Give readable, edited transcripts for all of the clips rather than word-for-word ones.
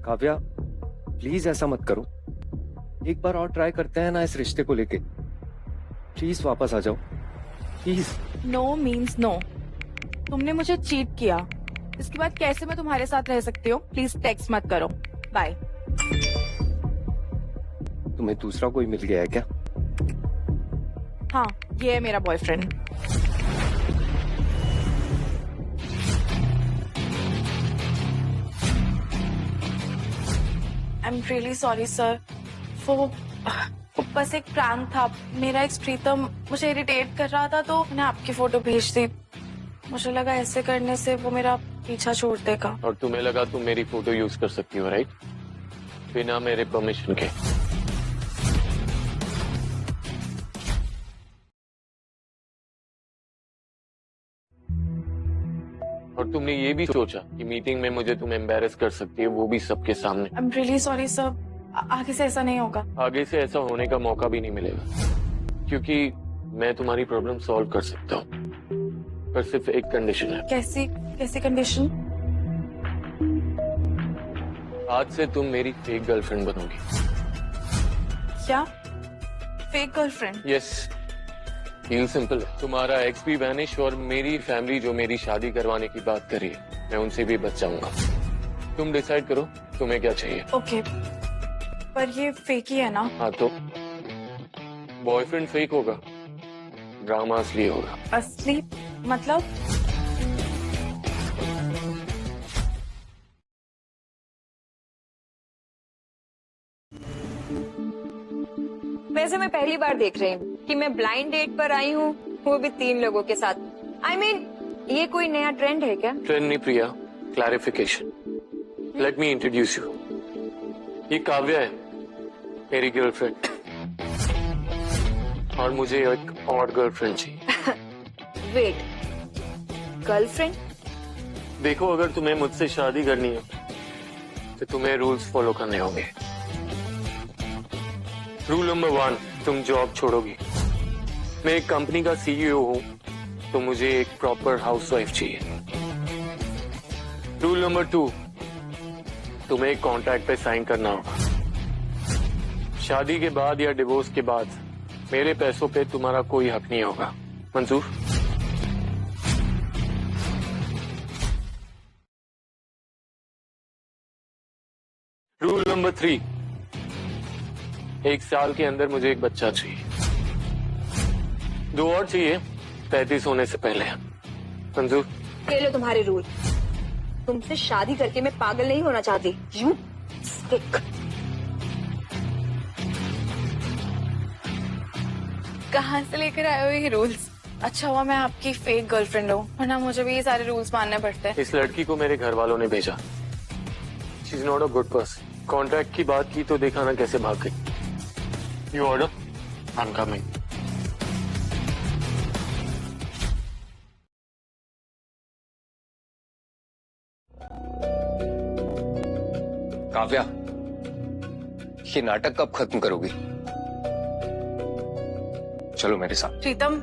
Kavya, please ऐसा मत करो। एक बार और ट्राई करते हैं ना इस रिश्ते को लेके। प्लीज वापस आ जाओ, प्लीज। No means no. तुमने मुझे चीट किया, इसके बाद कैसे मैं तुम्हारे साथ रह सकती हूँ? प्लीज टेक्स्ट मत करो। बाय। तुम्हें दूसरा कोई मिल गया है क्या? हाँ, ये है मेरा boyfriend. I am really sorry sir. वो बस एक प्रैंक था। मेरा एक प्रीतम मुझे इरिटेट कर रहा था तो मैंने आपकी फोटो भेज दी। मुझे लगा ऐसे करने से वो मेरा पीछा छोड़ देगा। और तुम्हें लगा तुम मेरी फोटो यूज कर सकती हो, राइट? बिना मेरे परमिशन के। और तुमने ये भी सोचा कि मीटिंग में मुझे तुम एम्बैरेस कर सकती है, वो भी सबके सामने। I am really sorry sir, आगे से ऐसा नहीं होगा। आगे से ऐसा होने का मौका भी नहीं मिलेगा, क्योंकि मैं तुम्हारी प्रॉब्लम सॉल्व कर सकता हूँ, पर सिर्फ एक कंडीशन है। कैसी कैसी कंडीशन? आज से तुम मेरी फेक गर्लफ्रेंड बनोगी। क्या? Fake girlfriend? Yes, feel simple है। तुम्हारा एक्स भी वैनिश और मेरी फैमिली जो मेरी शादी करवाने की बात कर रही है, मैं उनसे भी बच जाऊंगा। तुम डिसाइड करो तुम्हें क्या चाहिए। ओके, पर ये फेक ही है ना? हाँ तो बॉयफ्रेंड फेक होगा, ड्रामा असली होगा। असली मतलब? वैसे मैं पहली बार देख रही हूँ कि मैं ब्लाइंड डेट पर आई हूँ, वो भी 3 लोगों के साथ। I mean, ये कोई नया ट्रेंड है क्या? ट्रेंड नहीं Priya, clarification. Let me introduce you. ये काव्या है, मेरी गर्लफ्रेंड, और मुझे एक और गर्लफ्रेंड चाहिए। Wait, girlfriend? देखो, अगर तुम्हें मुझसे शादी करनी है तो तुम्हें रूल्स फॉलो करने होंगे। रूल नंबर 1, तुम जॉब छोड़ोगी। मैं एक कंपनी का सीईओ हूँ, तो मुझे एक प्रॉपर हाउसवाइफ चाहिए। रूल नंबर 2, तुम्हें एक कॉन्ट्रैक्ट पे साइन करना होगा। शादी के बाद या डिवोर्स के बाद मेरे पैसों पे तुम्हारा कोई हक नहीं होगा। मंजूर? रूल नंबर 3, 1 साल के अंदर मुझे एक बच्चा चाहिए। 2 और चाहिए 35 होने से पहले। मंजूर? ये लो तुम्हारे रूल। तुमसे शादी करके मैं पागल नहीं होना चाहती। You stick. कहाँ से लेकर आए हो ये रूल्स? अच्छा हुआ मैं आपकी फेक गर्लफ्रेंड हूँ, वरना मुझे भी ये सारे रूल्स मानने पड़ते हैं। इस लड़की को मेरे घर वालों ने भेजा। She is not a good person. Contract की बात की तो देखा ना कैसे भाग गई। You order, I am coming. Kavya, ये नाटक कब खत्म करोगी? चलो मेरे साथ। प्रीतम,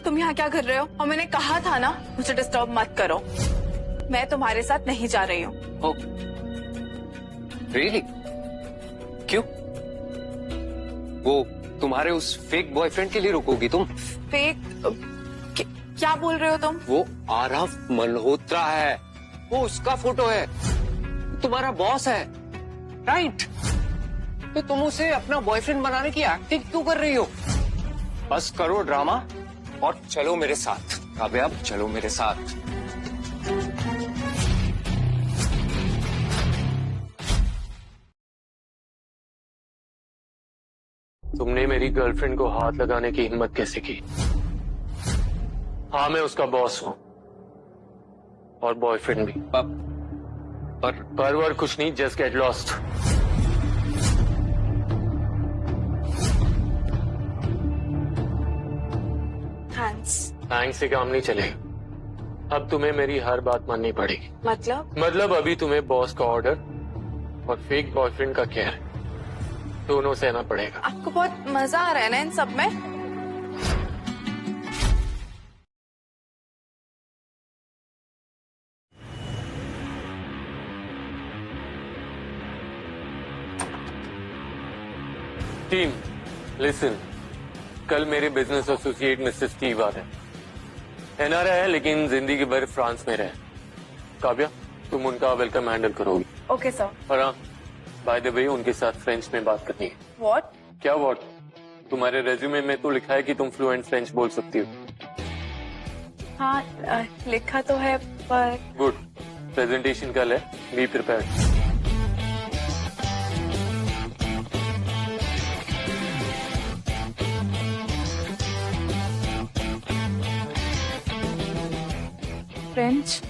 तुम यहाँ क्या कर रहे हो? और मैंने कहा था ना मुझे डिस्टर्ब मत करो। मैं तुम्हारे साथ नहीं जा रही हूँ। ओ, रियली? क्यों? वो तुम्हारे उस फेक बॉयफ्रेंड के लिए रुकोगी तुम? फेक? क्या बोल रहे हो तुम? वो आरव मल्होत्रा है, वो उसका फोटो है, तुम्हारा बॉस है, राइट? तो तुम उसे अपना बॉयफ्रेंड बनाने की एक्टिंग क्यों कर रही हो? बस करो ड्रामा और चलो मेरे साथ। काव्या, चलो मेरे साथ। तुमने मेरी गर्लफ्रेंड को हाथ लगाने की हिम्मत कैसे की? हाँ, मैं उसका बॉस हूँ और बॉयफ्रेंड भी। पर कुछ नहीं, जस्ट गेट लॉस्ट। थैंक्स से काम नहीं चलेगा। अब तुम्हें मेरी हर बात माननी पड़ेगी। मतलब अभी तुम्हें बॉस का ऑर्डर और फेक बॉयफ्रेंड का केयर दोनों सहना पड़ेगा। आपको बहुत मजा आ रहा है ना इन सब में? टीम लिसन, कल मेरे बिजनेस एसोसिएट मिस्टर स्टीव आ रहे हैं। एनआरआई है लेकिन जिंदगी भर फ्रांस में रहे। काव्या, तुम उनका वेलकम हैंडल करोगी। Okay sir. और हाँ, बाय द वे उनके साथ फ्रेंच में बात करनी है। व्हाट? क्या व्हाट? तुम्हारे रेज्यूमे में तो लिखा है कि तुम फ्लुएंट फ्रेंच बोल सकती हो। हाँ लिखा तो है पर। गुड। प्रेजेंटेशन कल है, बी प्रिपेयर्ड। फ्रेंच?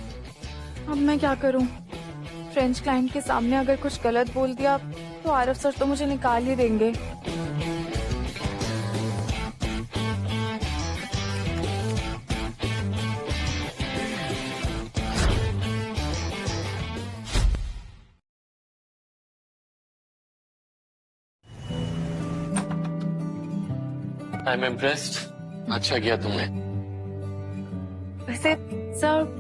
अब मैं क्या करूं? फ्रेंच क्लाइंट के सामने अगर कुछ गलत बोल दिया तो आरव सर तो मुझे निकाल ही देंगे। I am impressed. अच्छा किया तुमने। वैसे सर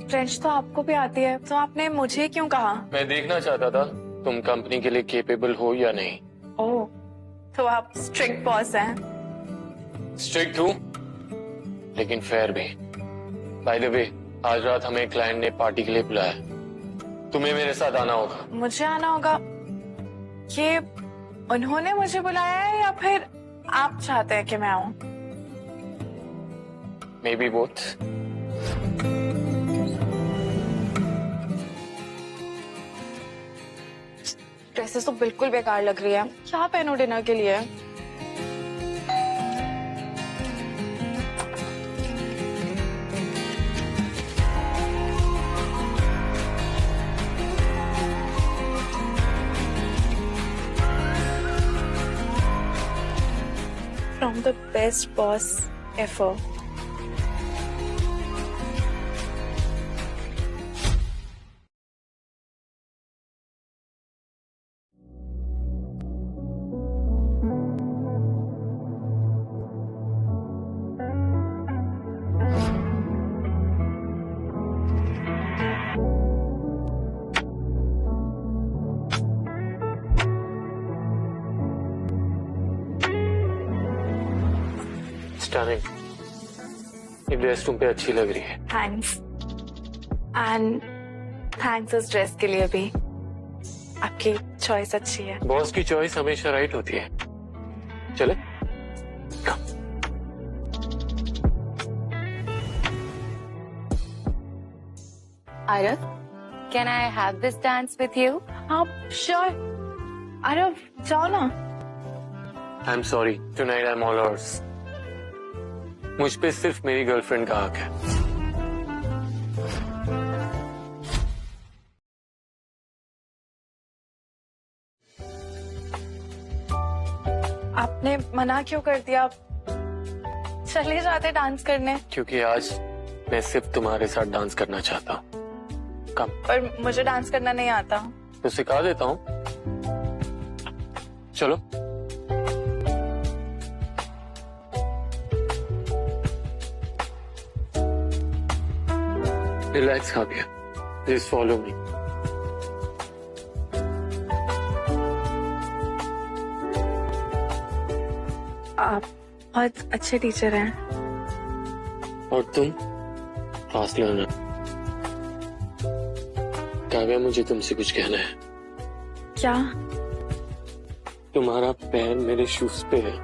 फ्रेंच तो आपको भी आती है, तो आपने मुझे क्यों कहा? मैं देखना चाहता था तुम कंपनी के लिए केपेबल हो या नहीं। ओह, तो आप स्ट्रिक्ट बॉस हैं। स्ट्रिक्ट हूँ लेकिन फेयर भी। बाय द वे, आज रात हमें क्लाइंट ने पार्टी के लिए बुलाया। तुम्हें मेरे साथ आना होगा। मुझे आना होगा? ये उन्होंने मुझे बुलाया है या फिर आप चाहते हैं कि मैं आऊं? May be both. ड्रेसेस तो बिल्कुल बेकार लग रही है। क्या पहनूं डिनर के लिए? From the best boss ever. Stunning. ये ड्रेस तुम पे अच्छी लग रही है। थैंक्स। एंड थैंक्स इस ड्रेस के लिए भी। आपकी चॉइस अच्छी है। बॉस की चॉइस हमेशा राइट होती है। चले? Aarav, Can I have this dance with you? हाँ श्योर। आरव जाओ ना। I am sorry, tonight I am all yours. मुझ पे सिर्फ मेरी गर्लफ्रेंड का हक है। आपने मना क्यों कर दिया? चले जाते डांस करने। क्योंकि आज मैं सिर्फ तुम्हारे साथ डांस करना चाहता हूँ। कम। पर मुझे डांस करना नहीं आता। तो सिखा देता हूँ। चलो। Relax Kavya, please follow me. आप बहुत अच्छे टीचर हैं। और तुम फास्ट लर्नर। काव्या, मुझे तुमसे कुछ कहना है। क्या? तुम्हारा पैर मेरे शूज पे है।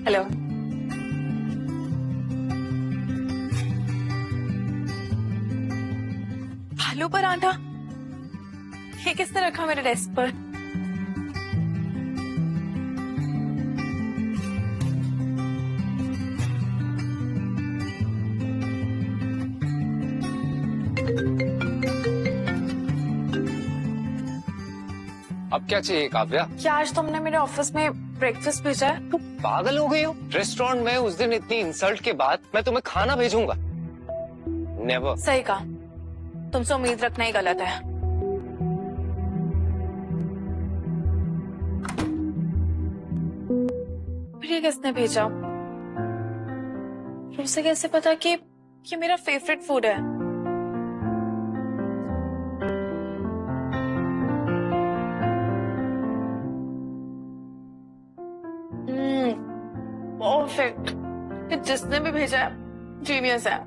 हेलो। आलू पराठा? ये किसने रखा मेरे डेस्क पर? अब क्या चाहिए काव्या? क्या आज तुमने मेरे ऑफिस में ब्रेकफास्ट भेजा है? तुम पागल हो गई हो? रेस्टोरेंट में उस दिन इतनी इंसल्ट के बाद मैं तुम्हें खाना भेजूंगा? नेवर। सही कहा, तुमसे उम्मीद रखना ही गलत है। फिर ये किसने भेजा? उसे कैसे पता कि ये मेरा फेवरेट फूड है? परफेक्ट। कि जिसने भी भेजा है जीनियस है।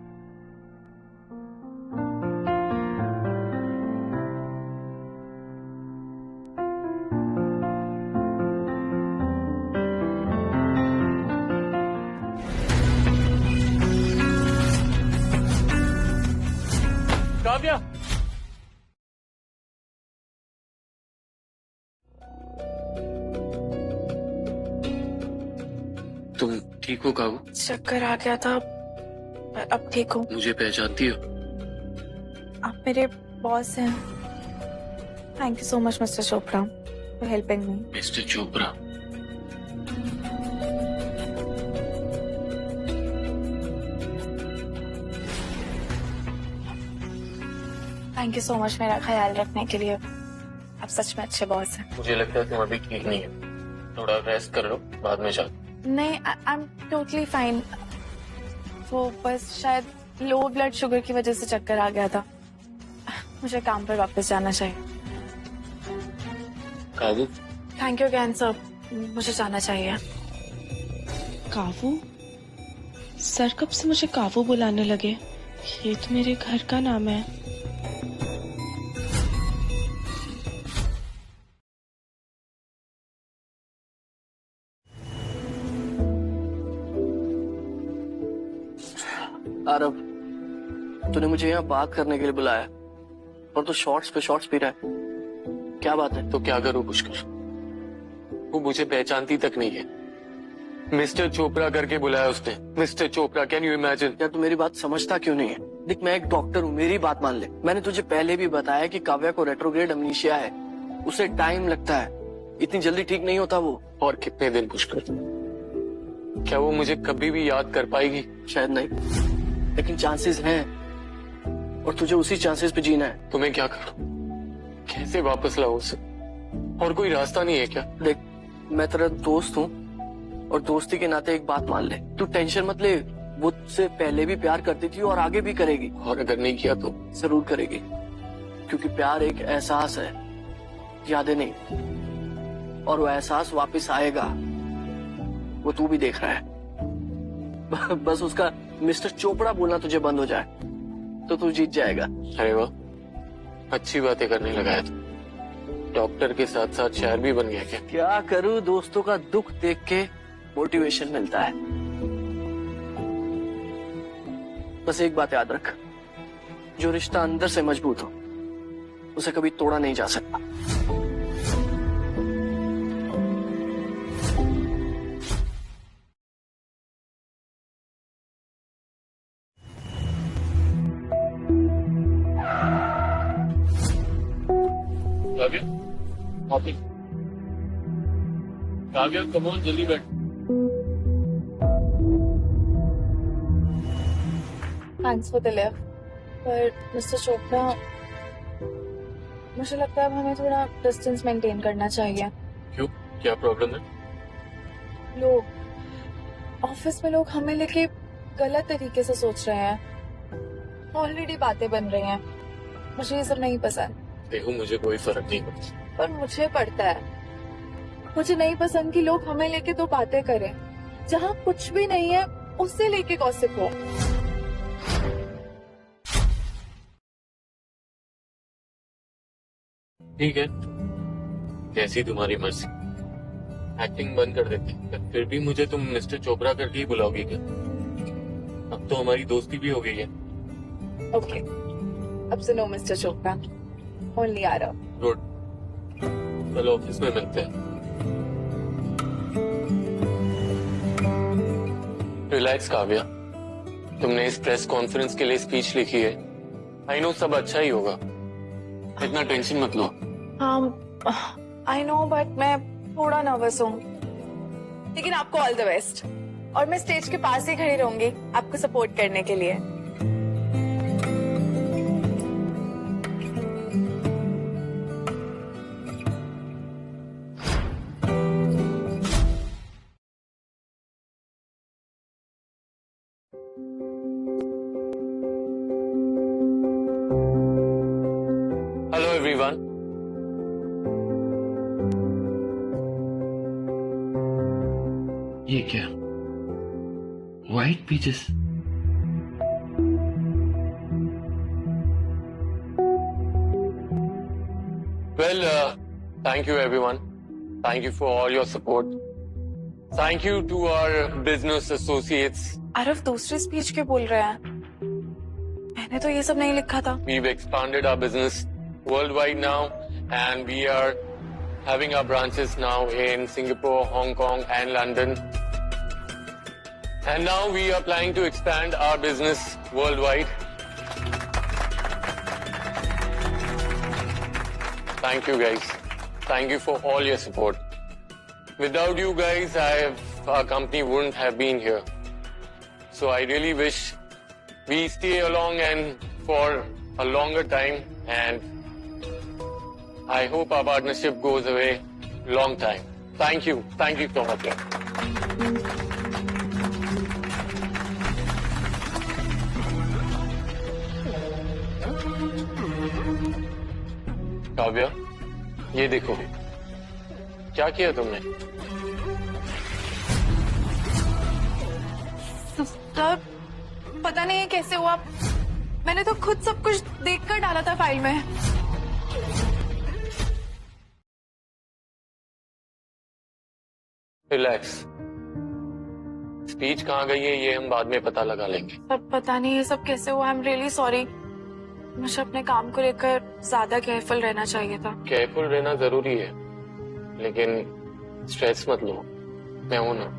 काव्या, तुम ठीक हो काबू? चक्कर आ गया था, पर अब ठीक हूँ। मुझे पहचानती हो? आप मेरे बॉस हैं। Thank you so much mister Chopra for helping me. Mister Chopra? Thank you so much मेरा ख्याल रखने के लिए। आप सच में अच्छे बॉस हैं। मुझे लगता है तुम अभी ठीक नहीं है, थोड़ा रेस्ट कर लो, बाद में जाओ। नहीं, आई एम टोटली फाइन। वो बस शायद लो ब्लड शुगर की वजह से चक्कर आ गया था। मुझे काम पर वापस जाना चाहिए। काबू? थैंक यू अगेन सर, मुझे जाना चाहिए। कावू? सर कब से मुझे कावू बुलाने लगे? ये तो मेरे घर का नाम है। आरव, तूने मुझे यहाँ बात करने के लिए बुलाया और तू शॉर्ट्स पे शॉर्ट्स पी रहा है, क्या बात है? तो क्या करूं पुष्कर, वो मुझे पहचानती तक नहीं है। मिस्टर चोपड़ा करके बुलाया उसने। Mister Chopra, can you imagine? यार तू मेरी बात समझता क्यों नहीं है? देख, मैं एक डॉक्टर हूँ, मेरी बात मान ले। मैंने तुझे पहले भी बताया कि काव्या को रेट्रोग्रेड अमनीशिया है, उसे टाइम लगता है, इतनी जल्दी ठीक नहीं होता वो। और कितने दिन पुष्कर? क्या वो मुझे कभी भी याद कर पाएगी? शायद नहीं, लेकिन चांसेस हैं और तुझे उसी चांसेस पे जीना है। तुम्हें क्या करूं? कैसे वापस लाऊं उसे? और कोई रास्ता नहीं है क्या? देख, मैं तेरा दोस्त हूँ और दोस्ती के नाते एक बात मान ले, तू टेंशन मत ले। वो तुझसे पहले भी प्यार करती थी और आगे भी करेगी। और अगर नहीं किया तो? जरूर करेगी, क्योंकि प्यार एक एहसास है, यादें नहीं। और वो एहसास वापस आएगा, वो तू भी देख रहा है। बस उसका मिस्टर चोपड़ा बोलना तुझे बंद हो जाए तो तू जीत जाएगा। अरे वाह, अच्छी बातें करने लगा है तू। डॉक्टर के साथ साथ शायर भी बन गया क्या? क्या करूं, दोस्तों का दुख देख के मोटिवेशन मिलता है। बस एक बात याद रख, जो रिश्ता अंदर से मजबूत हो उसे कभी तोड़ा नहीं जा सकता। Kavya, coffee. Kavya, come on, जल्दी बैठ। थैंक्स फॉर द लिफ्ट, पर मिस्टर चोपड़ा मुझे लगता है अब हमें थोड़ा डिस्टेंस मेंटेन करना चाहिए। क्यों, क्या प्रॉब्लम है? लोग ऑफिस में लोग हमें लेके गलत तरीके से सोच रहे हैं, ऑलरेडी बातें बन रही हैं। मुझे ये सब नहीं पसंद। देखो, मुझे कोई फर्क नहीं पड़ता, पर मुझे पड़ता है। मुझे नहीं पसंद कि लोग हमें लेके तो बातें करें जहाँ कुछ भी नहीं है, उससे लेके गॉसिप हो। ठीक है, जैसी तुम्हारी मर्जी। एक्टिंग बंद कर देते, फिर भी मुझे तुम मिस्टर चोपड़ा करके ही बुलाओगी क्या? अब तो हमारी दोस्ती भी हो गई है। ओके, अब से no mister Chopra, only Aarav. Good, कल ऑफिस में मिलते हैं। रिलैक्स काव्या, तुमने इस प्रेस कॉन्फ्रेंस के लिए स्पीच लिखी है। आई नो सब अच्छा ही होगा, इतना टेंशन मत लो। आई नो, बट मैं थोड़ा नर्वस हूँ, लेकिन आपको ऑल द बेस्ट। और मैं स्टेज के पास ही खड़ी रहूंगी आपको सपोर्ट करने के लिए। ये क्या? White peaches? Well, thank you everyone. Thank you for all your support. Thank you to our business associates. Aarav दूसरी स्पीच क्यों बोल रहे हैं? मैंने तो ये सब नहीं लिखा था. We've expanded our business worldwide now, and we are having our branches now in Singapore, Hong Kong, and London. And now we are planning to expand our business worldwide. Thank you guys. Thank you for all your support. Without you guys, our company wouldn't have been here. So I really wish we stay along and for a longer time, and I hope our partnership goes away long time. Thank you. Thank you so much. Kavya, ये देखो, क्या किया तुमने? Sir, पता नहीं है कैसे हुआ. मैंने तो खुद सब कुछ देखकर डाला था फाइल में. रिलैक्स. स्पीच कहाँ गई है ये हम बाद में पता लगा लेंगे. अब पता नहीं ये सब कैसे हुआ. I am really sorry. मुझे अपने काम को लेकर ज्यादा केयरफुल रहना चाहिए था. केयरफुल रहना जरूरी है, लेकिन स्ट्रेस मत लो. मैं हूं ना.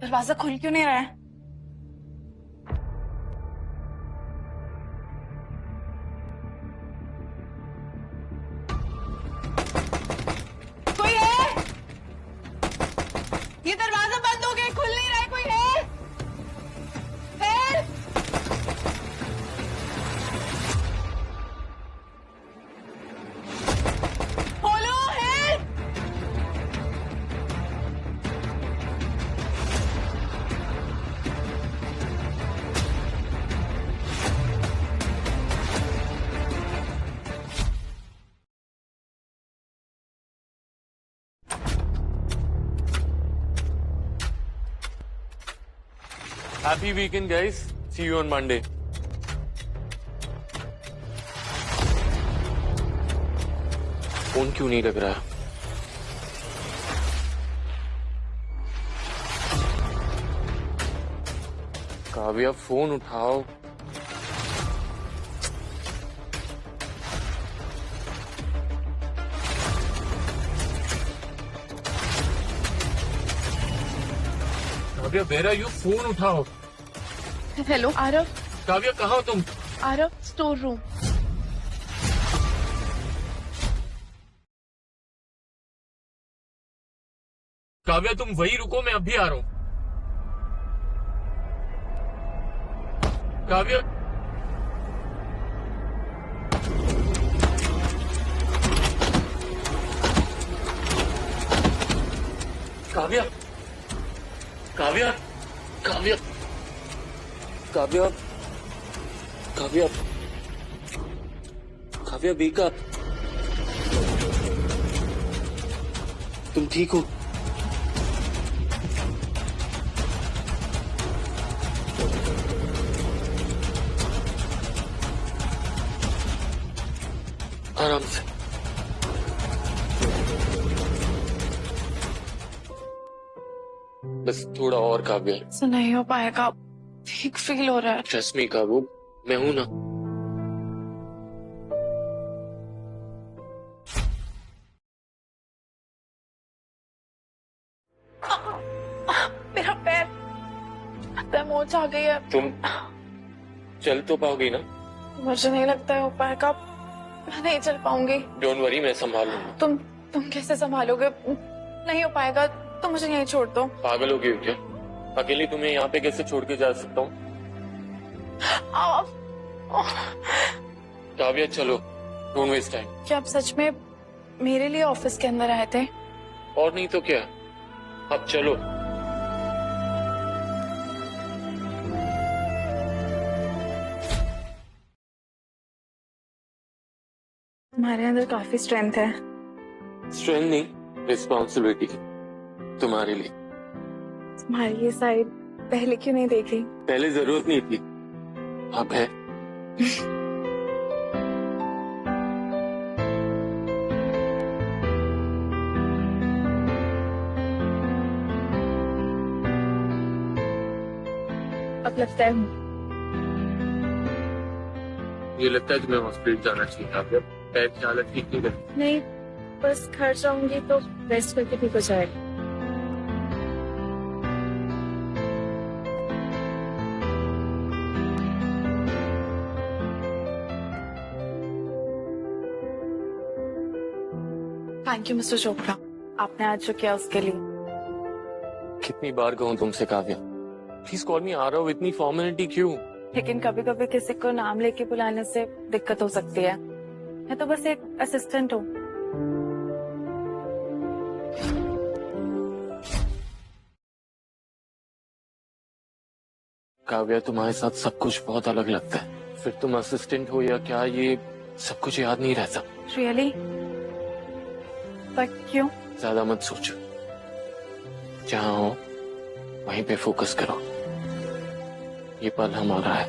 दरवाजा खुल क्यों नहीं रहा है? कोई है? ये दरवाजा बंद हो गया, खुल नहीं रहा है. कोई है? हेल्प! खोलो, help! Happy weekend, guys. See you on Monday. Phone क्यों नहीं लग रहा? काव्या, फोन उठाओ. Kavya, where are you? Phone उठाओ. हेलो आरव. काव्या, कहाँ हो तुम? Aarav, store room. काव्या, तुम वही रुको, मैं अभी आ रहा हूँ. Kavya, Kavya, Kavya, Kavya, Kavya, Kavya, Kavya, wake up. तुम ठीक हो? आराम से. बस थोड़ा और काव्या. ऐसा नहीं हो पाएगा. ठीक फील हो रहा है. ट्रस्ट मी काबू, मैं हूं ना. मेरा पैर लगता है मोच आ गई है. तुम चल तो पाओगी ना? मुझे नहीं लगता है हो पाएगा. मैं नहीं चल पाऊंगी. डोंट वरी, मैं संभाल लूंगा. तुम कैसे संभालोगे? नहीं हो पाएगा. तुम मुझे यहीं छोड़ दो. पागल हो गई हो क्या? अकेली तुम्हें यहाँ पे कैसे छोड़ के जा सकता हूँ? आप काव्या, चलो. Don't waste time. क्या आप सच में मेरे लिए ऑफिस के अंदर आए थे। और नहीं तो क्या, अब चलो। हमारे अंदर काफी स्ट्रेंथ है। स्ट्रेंथ नहीं, रिस्पॉन्सिबिलिटी तुम्हारे लिए। तुम्हारी ये साइड पहले क्यों नहीं देखी? पहले जरूरत नहीं थी, अब है। अब लगता है ये लगता है कि मैं हॉस्पिटल जाना चाहिए। आप पैर की हालत ठीक नहीं करती। नहीं, बस घर जाऊंगी तो रेस्ट करके ठीक हो जाएगा। थैंक यू मिस्टर चोपड़ा, आपने आज जो किया उसके लिए। कितनी बार कहूँ तुमसे काव्या, प्लीज कॉल मी आरव, इतनी फॉर्मेलिटी क्यों? लेकिन कभी कभी किसी को नाम लेके बुलाने से दिक्कत हो सकती है। मैं तो बस एक असिस्टेंट हूँ। काव्या, तुम्हारे साथ सब कुछ बहुत अलग लगता है। फिर तुम असिस्टेंट हो या क्या, ये सब कुछ याद नहीं रहता। रियली? पर क्यों? ज्यादा मत सोचो, जहाँ हो वहीं पे फोकस करो। ये पल हमारा है।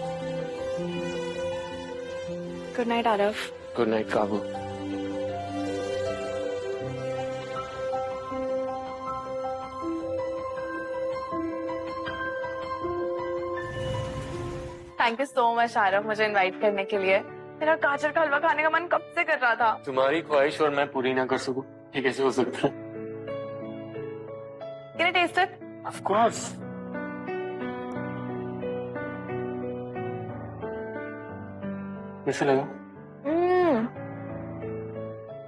Good night Aarav. Good night काबू। Thank you so much Aarav मुझे इनवाइट करने के लिए। मेरा गाजर का हलवा खाने का मन कब से कर रहा था। तुम्हारी ख्वाहिश और मैं पूरी ना कर सकूं, ये कैसे हो सकता है? Can I taste it? Of course. कैसे लगा?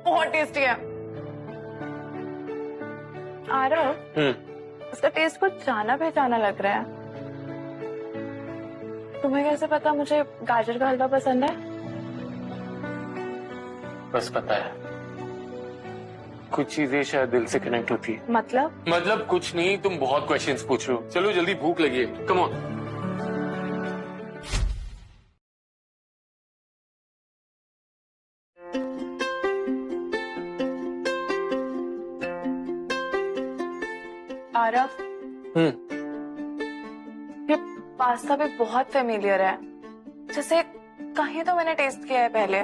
बहुत टेस्टी है। आरव, उसका टेस्ट कुछ जाना पहचाना लग रहा है। तुम्हें कैसे पता मुझे गाजर का हलवा पसंद है? बस पता है, कुछ चीजें शायद दिल से कनेक्ट होती है। मतलब कुछ नहीं, तुम बहुत क्वेश्चंस पूछ रहे हो। चलो जल्दी, भूख लगी है, कम ऑन। आरव, ये पास्ता भी बहुत फेमिलियर है, जैसे कहीं तो मैंने टेस्ट किया है पहले।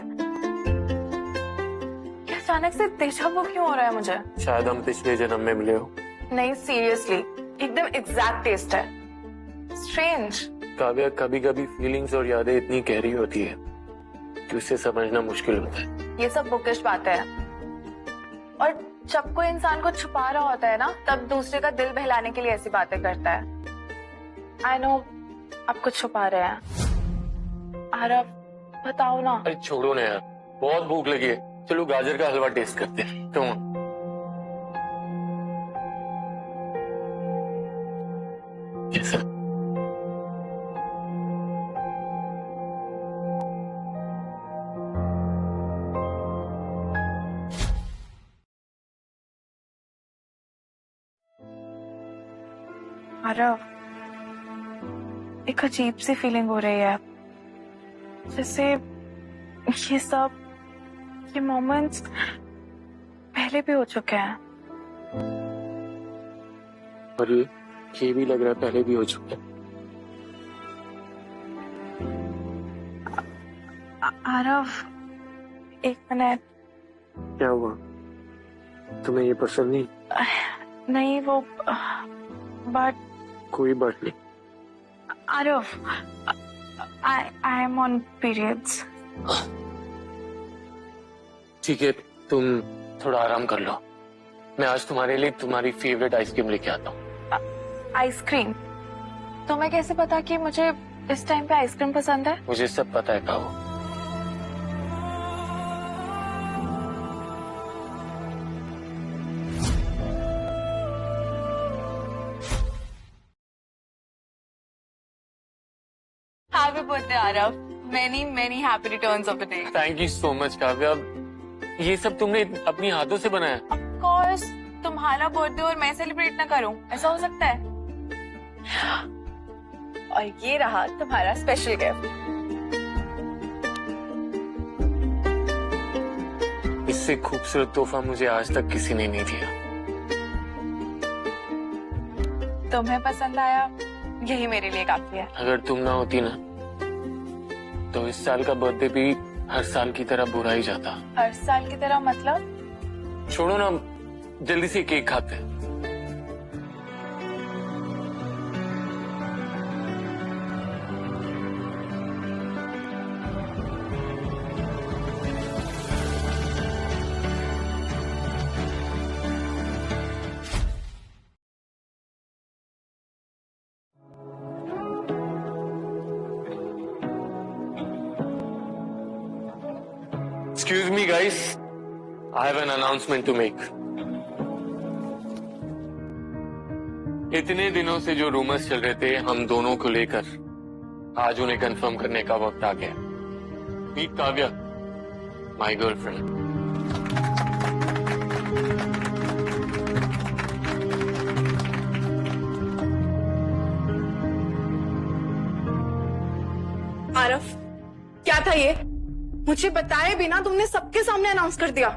क्या अचानक से देजा वू क्यों हो रहा है मुझे? शायद हम पिछले जन्म में मिले हो। नहीं, सीरियसली एकदम एग्जैक्ट टेस्ट है। स्ट्रेंज। काव्या, कभी कभी फीलिंग्स और यादें इतनी गहरी होती है कि उसे समझना मुश्किल होता है। ये सब बुकिश बातें हैं, और जब कोई इंसान को छुपा रहा होता है ना, तब दूसरे का दिल बहलाने के लिए ऐसी बातें करता है। आई नो आप कुछ छुपा रहे हैं। आरव, बताओ ना। अरे छोड़ो ना यार, बहुत भूख लगी है। चलो गाजर का हलवा टेस्ट करते हैं। Come on. कैसा? आरव, एक अजीब सी फीलिंग हो रही है, जैसे ये मोमेंट्स पहले भी हो चुके हैं। और ये भी लग रहा है पहले भी हो चुका है। आरव, एक मिनट। क्या हुआ? तुम्हें ये पसंद नहीं? नहीं, वो बट कोई बात नहीं। Aarav, I am on periods. ठीक है, तुम थोड़ा आराम कर लो। मैं आज तुम्हारे लिए तुम्हारी फेवरेट आइसक्रीम लेके आता हूँ। आइसक्रीम? तुम्हें कैसे पता कि मुझे इस टाइम पे आइसक्रीम पसंद है? मुझे सब पता है काबू। Happy birthday, Arav. Many happy returns of the day. Thank you so much Kavya. ये सब तुमने अपनी हाथों से बनाया? ऑफ कोर्स, तुम्हारा बर्थडे और मैं सेलिब्रेट ना करूं, ऐसा हो सकता है? और ये रहा तुम्हारा स्पेशल गिफ्ट। इससे खूबसूरत तोहफा मुझे आज तक किसी ने नहीं दिया। तुम्हें पसंद आया, यही मेरे लिए काफी है। अगर तुम ना होती ना तो इस साल का बर्थडे भी हर साल की तरह बुरा ही जाता। हर साल की तरह मतलब? छोड़ो ना, जल्दी से केक खाते हैं। Excuse me, guys. I have an announcement to make. इतने दिनों से जो रूमर्स चल रहे थे हम दोनों को लेकर, आज उन्हें कंफर्म करने का वक्त आ गया। Meet Kavya, my girlfriend. Aaraf, क्या था ये? मुझे बताए बिना तुमने सबके सामने अनाउंस कर दिया।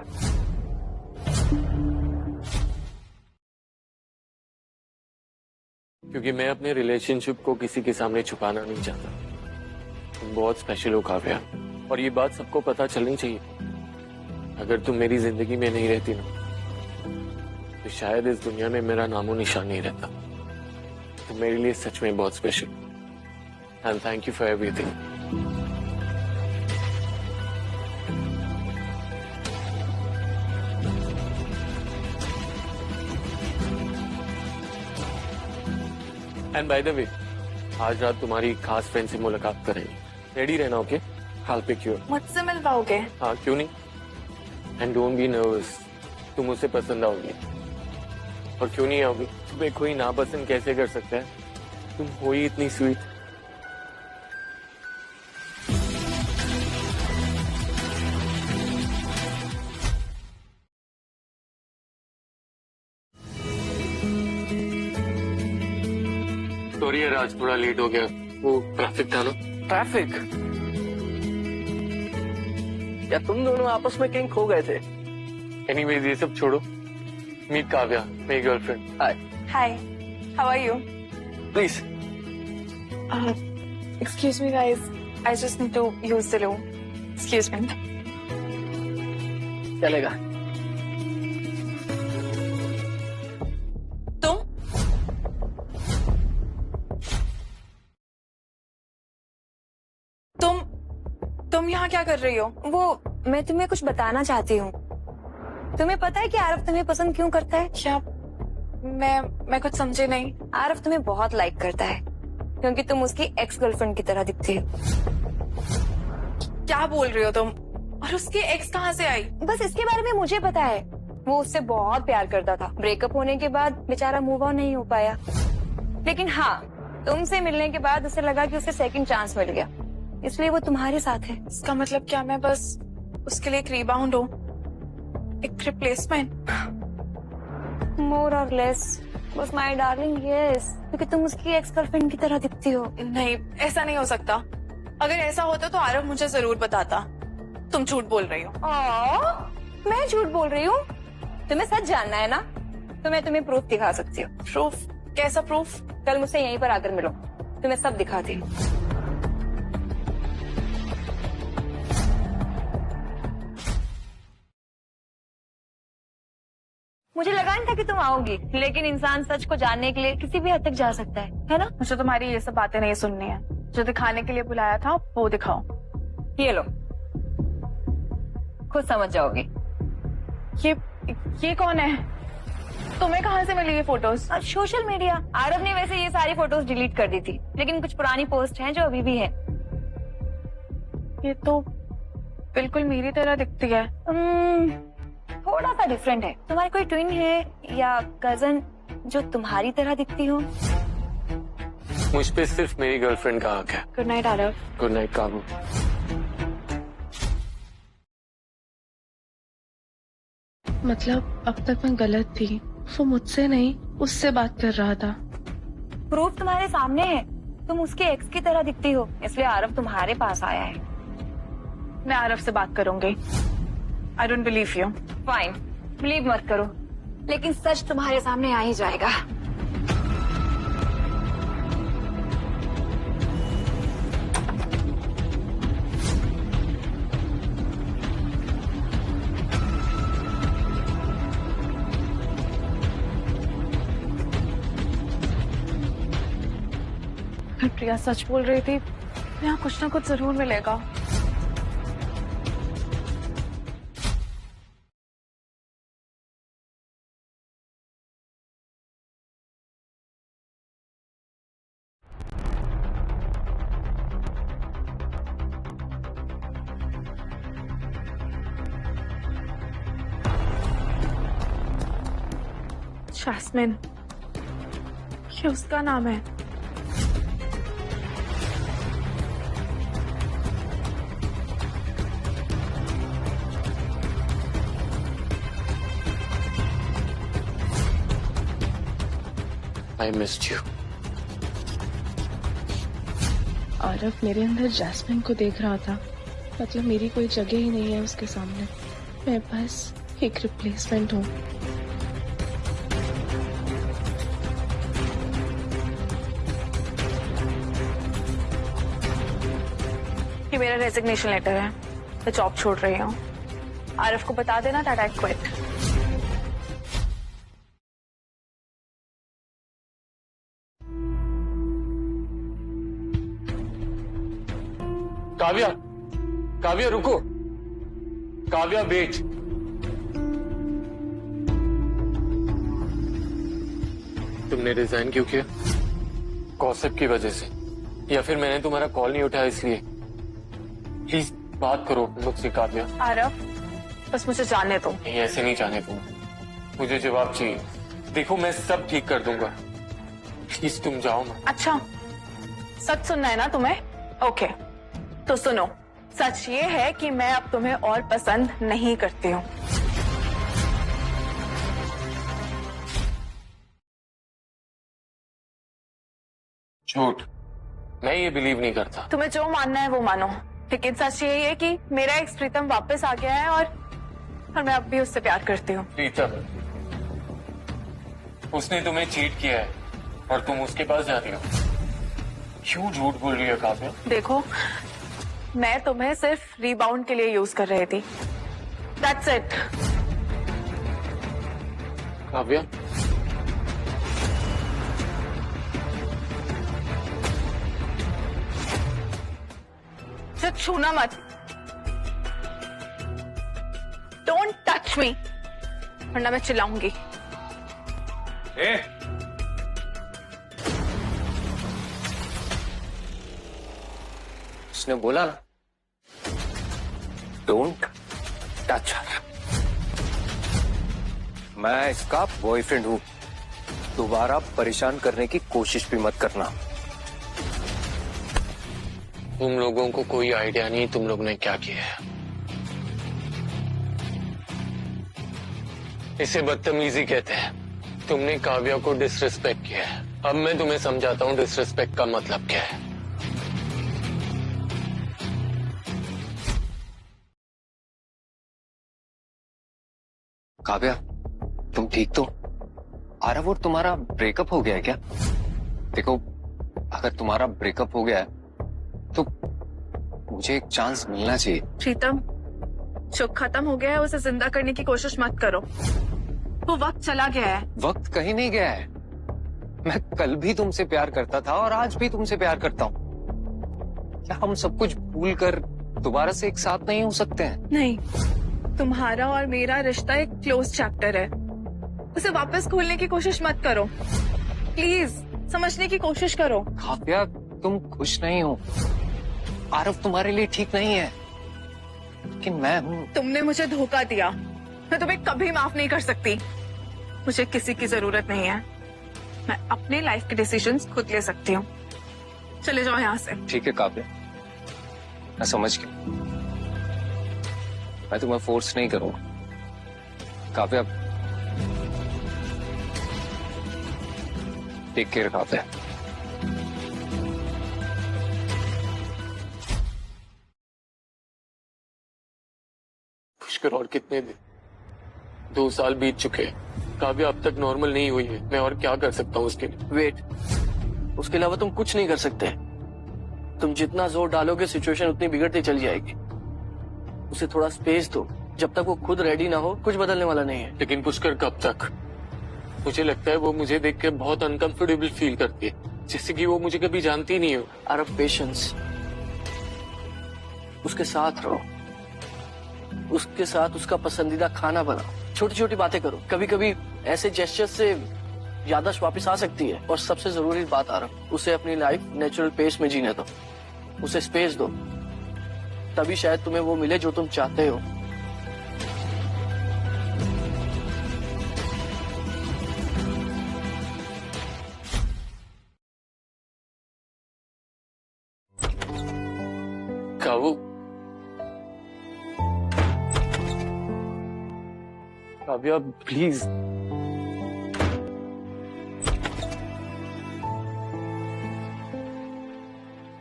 क्योंकि मैं अपने रिलेशनशिप को किसी के सामने छुपाना नहीं चाहता। तुम बहुत स्पेशल हो काव्या, और ये बात सबको पता चलनी चाहिए। अगर तुम मेरी जिंदगी में नहीं रहती ना तो शायद इस दुनिया में मेरा नामो निशान नहीं रहता। तुम मेरे लिए सच में बहुत special, and thank you for everything. And by the way, आज रात तुम्हारी खास फ्रेंड से मुलाकात करेंगे। रेडी रहना, okay? I'll pick you up। मुझसे मिल पाओगे? हाँ, क्यों नहीं। एंड डोंट बी नर्वस, तुम मुझसे पसंद आओगी। और क्यों नहीं आओगी? तुम्हें कोई नापसंद कैसे कर सकता है? तुम हो ही इतनी स्वीट। सॉरी यार, आज थोड़ा लेट हो गया, वो ट्रैफिक था ना। ट्रैफिक? या तुम दोनों आपस में कहीं खो गए थे? एनीवेज ये सब छोड़ो। मीट काव्या, मेरी girlfriend. Hi. Hi, how are you? Please. Excuse me guys, I just need to use the room. Excuse me. चलेगा। तुम यहाँ क्या कर रही हो? वो मैं तुम्हें कुछ बताना चाहती हूँ। तुम्हें पता है कि आरफ तुम्हें पसंद क्यों करता है? क्या? मैं कुछ समझे नहीं। आरफ तुम्हें बहुत लाइक करता है क्योंकि तुम उसकी एक्स गर्लफ्रेंड की तरह दिखती हो। क्या बोल रही हो तुम? और उसकी एक्स कहाँ से आई? बस इसके बारे में मुझे पता है। वो उससे बहुत प्यार करता था। ब्रेकअप होने के बाद बेचारा मूव ऑन नहीं हो पाया, लेकिन हाँ, तुमसे मिलने के बाद उसे लगा कि उसे सेकंड चांस मिल गया, इसलिए वो तुम्हारे साथ है। इसका मतलब क्या मैं बस उसके लिए एक रीबाउंड हूँ, एक रिप्लेसमेंट? मोर और लेस, बस माय डार्लिंग, यस, क्योंकि तुम उसकी एक्स गर्लफ्रेंड की तरह दिखती हो। नहीं, ऐसा नहीं हो सकता। अगर ऐसा होता तो आरव मुझे जरूर बताता। तुम झूठ बोल रही हो। मैं झूठ बोल रही हूँ? तुम्हें सच जानना है ना, तो मैं तुम्हें प्रूफ दिखा सकती हूँ। प्रूफ? कैसा प्रूफ? कल मुझसे यहीं पर आकर मिलो, तुम्हें सब दिखाती हूँ। मुझे लगा नहीं था कि तुम आओगी, लेकिन इंसान सच को जानने के लिए किसी भी हद तक जा सकता है ना? मुझे तुम्हारी ये सब बातें नहीं सुननी है। जो दिखाने के लिए बुलाया था वो दिखाओ। ये लो, खुद समझ जाओगी। ये कौन है? तुम्हें कहाँ से मिली ये फोटोज? Social media. आरव ने वैसे ये सारी फोटोज डिलीट कर दी थी, लेकिन कुछ पुरानी पोस्ट हैं जो अभी भी है। ये तो बिल्कुल मेरी तरह दिखती है। थोड़ा सा डिफरेंट है। तुम्हारी कोई ट्विन है या कजन जो तुम्हारी तरह दिखती हो? मुझ पे सिर्फ मेरी गर्लफ्रेंड का हक है। Good night Aarav. Good night काबू। मतलब अब तक मैं गलत थी, वो मुझसे नहीं उससे बात कर रहा था। प्रूफ तुम्हारे सामने है, तुम उसके एक्स की तरह दिखती हो, इसलिए आरव तुम्हारे पास आया है। मैं आरव से बात करूंगी। I don't believe you. Fine, believe मत करो, लेकिन सच तुम्हारे सामने आ ही जाएगा। प्रिया सच बोल रही थी, यहाँ कुछ ना कुछ जरूर मिलेगा। जैस्मिन, ये उसका नाम है। I missed you. आरव मेरे अंदर जैस्मिन को देख रहा था, मतलब मेरी कोई जगह ही नहीं है उसके सामने। मैं बस एक रिप्लेसमेंट हूँ। ये मेरा रेजिग्नेशन लेटर है, मैं जॉब छोड़ रही हूँ। आरव को बता देना that I quit. Kavya, Kavya रुको, काव्या वेट। तुमने रिजाइन क्यों किया? गॉसिप की वजह से, या फिर मैंने तुम्हारा कॉल नहीं उठाया इसलिए? प्लीज बात करो मुझसे काव्या। आरव, बस मुझे जाने दो। नहीं, ऐसे नहीं जाने दूंगा, मुझे जवाब चाहिए। देखो मैं सब ठीक कर दूंगा, प्लीज तुम जाओ मत। अच्छा, सच सुनना है ना तुम्हें? ओके, तो सुनो। सच ये है कि मैं अब तुम्हें और पसंद नहीं करती हूँ। झूठ, मैं ये बिलीव नहीं करता। तुम्हें जो मानना है वो मानो, लेकिन सच यही है कि मेरा एक्स प्रीतम वापस आ गया है और मैं अब भी उससे प्यार करती हूँ। प्रीतम, उसने तुम्हें चीट किया है और तुम उसके पास जा रही हो। क्यों झूठ बोल रही है काव्या? देखो, मैं तुम्हें सिर्फ रीबाउंड के लिए यूज कर रही थी, दैट्स इट। काव्या, मुझे छूना मत, डोंट टच मी, वरना मैं चिल्लाऊंगी। उसने बोला ना, डोंट टच हर। मैं इसका बॉयफ्रेंड हूं, दोबारा परेशान करने की कोशिश भी मत करना। तुम लोगों को कोई आइडिया नहीं तुम लोग ने क्या किया है। इसे बदतमीजी कहते हैं। तुमने काव्या को डिसरिस्पेक्ट किया है। अब मैं तुम्हें समझाता हूँ डिसरिस्पेक्ट का मतलब क्या है। काव्या, तुम ठीक तो? आरव और तुम्हारा ब्रेकअप हो गया है क्या? देखो, अगर तुम्हारा ब्रेकअप हो गया है तो मुझे एक चांस मिलना चाहिए। प्रीतम, जो खत्म हो गया है उसे जिंदा करने की कोशिश मत करो, वो वक्त चला गया है। वक्त कहीं नहीं गया है। मैं कल भी तुमसे प्यार करता था और आज भी तुमसे प्यार करता हूँ। क्या हम सब कुछ भूल कर दोबारा से एक साथ नहीं हो सकते हैं? नहीं, तुम्हारा और मेरा रिश्ता एक क्लोज चैप्टर है, उसे वापस खोलने की कोशिश मत करो। प्लीज समझने की कोशिश करो। काव्या, तुम खुश नहीं हो। आरव तुम्हारे लिए ठीक नहीं है, लेकिन मैं हूँ। तुमने मुझे धोखा दिया, मैं तुम्हें कभी माफ नहीं कर सकती। मुझे किसी की जरूरत नहीं है, मैं अपने लाइफ के डिसीजंस खुद ले सकती हूँ। चले जाओ यहाँ से। ठीक है काव्या, मैं समझ गया। मैं तुम्हें फोर्स नहीं करूंगा, काव्या, टेक केयर काव्या। पुष्कर, और कितने दिन? 2 साल बीत चुके हैं। काव्या अब तक नॉर्मल नहीं हुई है। मैं और क्या कर सकता हूँ उसके लिए? वेट, उसके अलावा तुम कुछ नहीं कर सकते। तुम जितना जोर डालोगे सिचुएशन उतनी बिगड़ती चली जाएगी। उसे थोड़ा स्पेस दो। जब तक वो खुद रेडी ना हो कुछ बदलने वाला नहीं है। लेकिन पुष्कर, कब तक? मुझे लगता है वो मुझे देख के बहुत अनकंफर्टेबल फील करती है, जैसे कि वो मुझे कभी जानती नहीं हो। आरव, पेशेंस। उसके साथ रहो, उसके साथ उसका पसंदीदा खाना बनाओ, छोटी छोटी बातें करो। कभी कभी ऐसे जेस्चर्स से याददाश्त वापस आ सकती है। और सबसे जरूरी बात आरव, उसे अपनी लाइफ नेचुरल पेस में जीने दो। उसे स्पेस दो, तभी शायद तुम्हें वो मिले जो तुम चाहते हो। काव्या, काव्या प्लीज।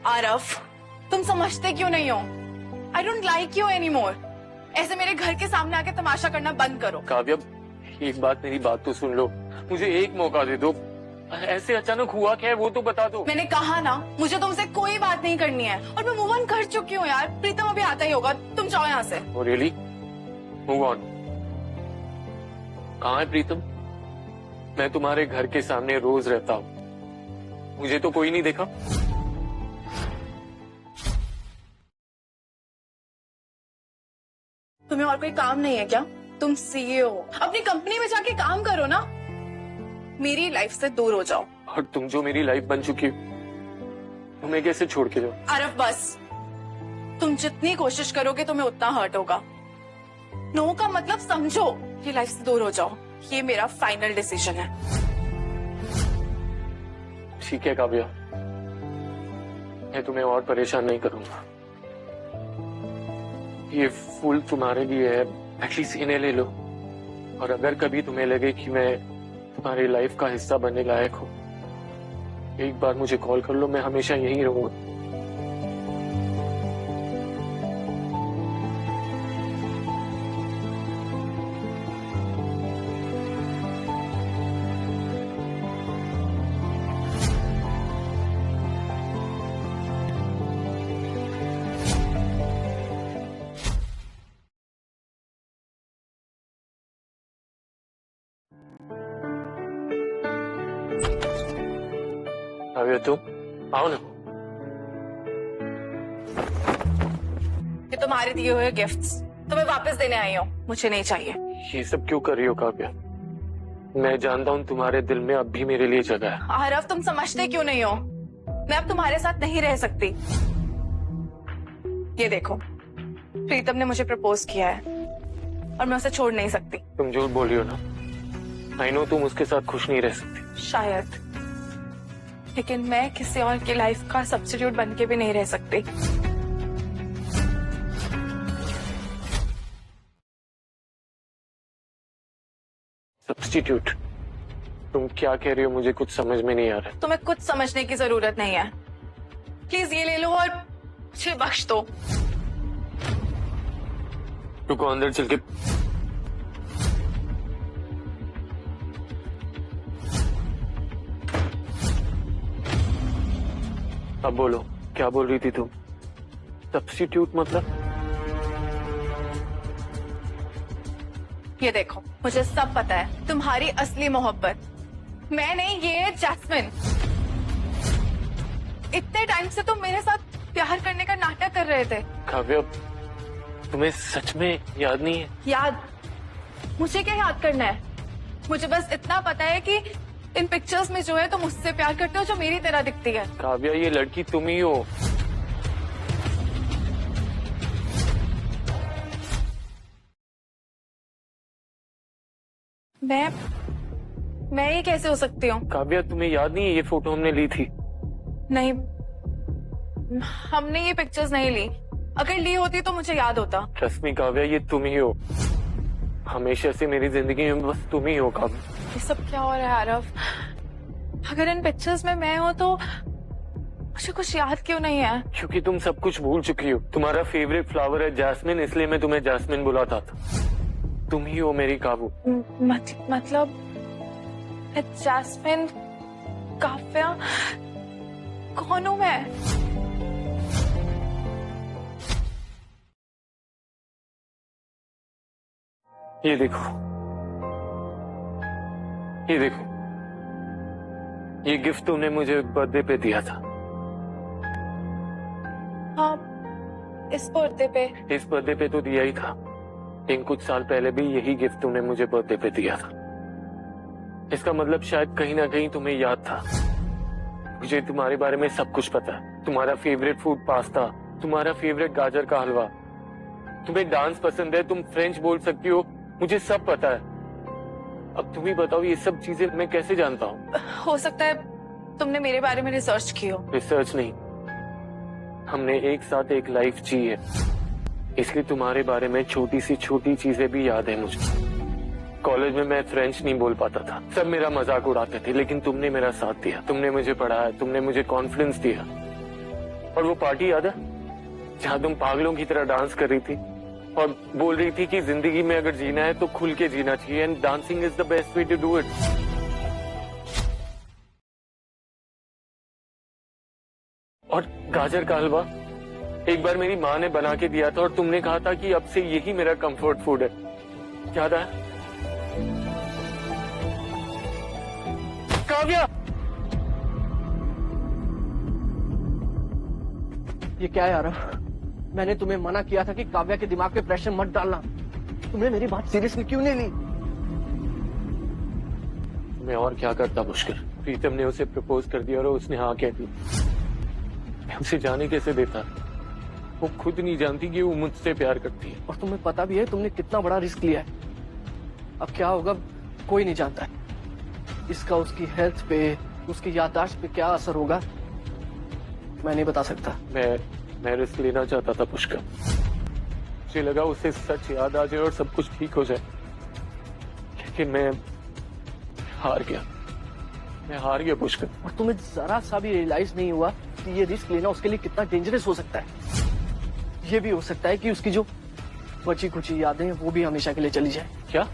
आरव, तुम समझते क्यों नहीं हो? I don't like you any more. ऐसे मेरे घर के सामने आके तमाशा करना बंद करो। काव्या, एक बात, मेरी बात तो सुन लो। मुझे एक मौका दे दो। ऐसे अचानक हुआ क्या है वो तो बता दो। मैंने कहा ना, मुझे तुमसे कोई बात नहीं करनी है और मैं मूव ऑन कर चुकी हूँ यार। प्रीतम अभी आता ही होगा, तुम जाओ यहाँ से। Oh, really? Move on. कहाँ है प्रीतम? मैं तुम्हारे घर के सामने रोज रहता हूँ, मुझे तो कोई नहीं देखा। तुम्हें और कोई काम नहीं है क्या? तुम सीईओ हो, अपनी कंपनी में जाके काम करो ना। मेरी लाइफ से दूर हो जाओ। और तुम जो मेरी लाइफ बन चुकी हो, तुम्हें कैसे छोड़ के जाओ? आरव बस, तुम जितनी कोशिश करोगे तुम्हें उतना हर्ट होगा। नो का मतलब समझो। ये लाइफ से दूर हो जाओ, ये मेरा फाइनल डिसीजन है। ठीक है काव्या, मैं तुम्हें और परेशान नहीं करूंगा। ये फूल तुम्हारे लिए है, एटलीस्ट इन्हें ले लो। और अगर कभी तुम्हें लगे कि मैं तुम्हारी लाइफ का हिस्सा बनने लायक हूँ, एक बार मुझे कॉल कर लो, मैं हमेशा यहीं रहूंगा। काव्या, तुम आओ ना। ये तुम्हारे दिए हुए गिफ्ट्स तुम्हें वापस देने आई हूँ, मुझे नहीं चाहिए। ये सब क्यों कर रही हो काव्या? मैं जानता हूँ तुम्हारे दिल में अब भी मेरे लिए जगह है। आरव, तुम समझते क्यों नहीं हो? मैं अब तुम्हारे साथ नहीं रह सकती। ये देखो, प्रीतम ने मुझे प्रपोज किया है और मैं उसे छोड़ नहीं सकती। तुम झूठ बोल रही हो ना। आई नो तुम उसके साथ खुश नहीं रह सकती। शायद, लेकिन मैं किसी और की लाइफ का सब्स्टिट्यूट बन के भी नहीं रह सकती। सब्स्टिट्यूट? तुम क्या कह रही हो? मुझे कुछ समझ में नहीं आ रहा। तुम्हें कुछ समझने की जरूरत नहीं है। प्लीज ये ले लो और मुझे बख्श दो। रुको, अंदर चल के। अब बोलो, क्या बोल रही थी तुम? सब्स्टिट्यूट मतलब? ये देखो, मुझे सब पता है तुम्हारी असली मोहब्बत मैं नहीं, ये है जैस्मिन। इतने टाइम से तुम मेरे साथ प्यार करने का नाटक कर रहे थे। काव्या, तुम्हें सच में याद नहीं है? याद? मुझे क्या याद करना है? मुझे बस इतना पता है कि इन पिक्चर्स में जो है तुम उससे प्यार करते हो जो मेरी तरह दिखती है। काव्या, ये लड़की तुम ही हो। मैं ये कैसे हो सकती हूँ? काव्या, तुम्हें याद नहीं है ये फोटो हमने ली थी? नहीं, हमने ये पिक्चर्स नहीं ली। अगर ली होती तो मुझे याद होता। ट्रस्ट मी काव्या, ये तुम ही हो। हमेशा से मेरी जिंदगी में बस तुम ही हो काव्या। ये सब क्या हो रहा है आरव? अगर इन पिक्चर्स में मैं हूं तो मुझे कुछ याद क्यों नहीं है? क्योंकि तुम सब कुछ भूल चुकी हो। तुम्हारा फेवरेट फ्लावर है जैस्मिन, इसलिए मैं तुम्हें जैस्मिन बुलाता था। तुम ही हो मेरी काबू। मतलब जैस्मिन, काव्या, कौन हूं मैं? ये देखो, ये देखो, ये गिफ्ट तुमने मुझे बर्थडे पे दिया था। हाँ, इस बर्थडे पे। इस बर्थडे पे तो दिया ही था, लेकिन कुछ साल पहले भी यही गिफ्ट तुमने मुझे बर्थडे पे दिया था। इसका मतलब शायद कहीं ना कहीं तुम्हें याद था। मुझे तुम्हारे बारे में सब कुछ पता है। तुम्हारा फेवरेट फूड पास्ता, तुम्हारा फेवरेट गाजर का हलवा, तुम्हें डांस पसंद है, तुम फ्रेंच बोल सकती हो, मुझे सब पता है। अब तुम ही बताओ ये सब चीजें मैं कैसे जानता हूँ? हो सकता है तुमने मेरे बारे में रिसर्च की हो। रिसर्च नहीं, हमने एक साथ एक लाइफ जी है, इसलिए तुम्हारे बारे में छोटी सी छोटी चीजें भी याद है मुझे। कॉलेज में मैं फ्रेंच नहीं बोल पाता था, सब मेरा मजाक उड़ाते थे, लेकिन तुमने मेरा साथ दिया, तुमने मुझे पढ़ाया, तुमने मुझे कॉन्फिडेंस दिया। और वो पार्टी याद है जहाँ तुम पागलों की तरह डांस कर रही थी और बोल रही थी कि जिंदगी में अगर जीना है तो खुल के जीना चाहिए, and dancing is the best way to do it. और गाजर का हलवा एक बार मेरी माँ ने बना के दिया था और तुमने कहा था कि अब से यही मेरा कंफर्ट फूड है, याद है? काव्या, ये क्या है यार? मैंने तुम्हें मना किया था कि काव्या के दिमाग पे प्रेशर मत डालना। तुमने मेरी बात सीरियसली क्यों नहीं ली? मैं और क्या करता पुष्कर? प्रीतम ने उसे प्रपोज कर दिया और उसने हाँ कह दी। मैं उसे जाने कैसे देता? वो खुद नहीं जानती कि वो मुझसे प्यार करती है। और तुम्हें पता भी है तुमने कितना बड़ा रिस्क लिया है। अब क्या होगा कोई नहीं जानता है। इसका उसकी हेल्थ पे, उसकी याददाश्त पे क्या असर होगा मैं नहीं बता सकता। मैं रिस्क लेना चाहता था पुष्कर। मुझे लगा उसे सच याद आ जाए और सब कुछ ठीक हो जाए, लेकिन मैं हार गया। मैं हार गया पुष्कर। और तुम्हें जरा सा भी रियलाइज नहीं हुआ कि ये रिस्क लेना उसके लिए कितना डेंजरस हो सकता है। ये भी हो सकता है कि उसकी जो बची कुची यादें हैं वो भी हमेशा के लिए चली जाए। क्या?